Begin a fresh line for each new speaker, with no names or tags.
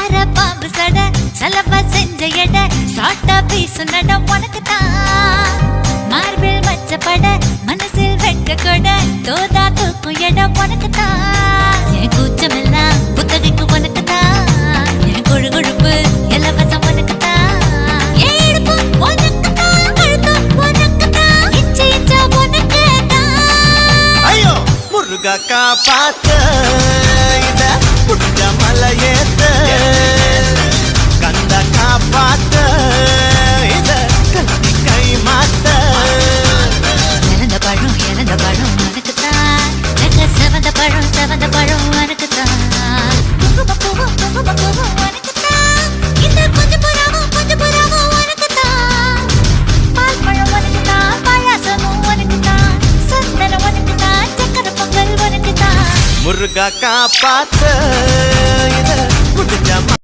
சார பாம்பு சட சலவா செஞ்ச எட சாட்டா பீசு நட உனக்குத்தான் மார்பில் மச்சப்பட மனசில் வெட்க கொட தோதா தூக்கும் எட உனக்குத்தான் என் கூச்சமெல்லாம் புத்தகைக்கு உனக்குத்தான் என் கொழு கொழுப்பு இலவசம் உனக்குத்தான் என் இடுப்பு உனக்குத்தான் கழுத்து உனக்குத்தான் இச்சை இச்சா உனக்குத்தான்
ஐயோ முருகா காப்பாத்த இத புட்ட மலையேத்த கந்த காப்பாத்த இத கத்தி கை மாத்த
இறந்த பழம் உனக்குத்தான் செக்க செவந்த பழம் உனக்குத்தான் குங்குமப்பூவும் உனக்குத்தான் இந்த கொஞ்சம் புறாவும் உனக்குத்தான் பால் பழம் உனக்குத்தான் பாயாசமும் உனக்குத்தான் சந்தனம் உனக்குத்தான் சக்கரை பொங்கல் உனக்குத்தான்
முருகா காப்பாத்த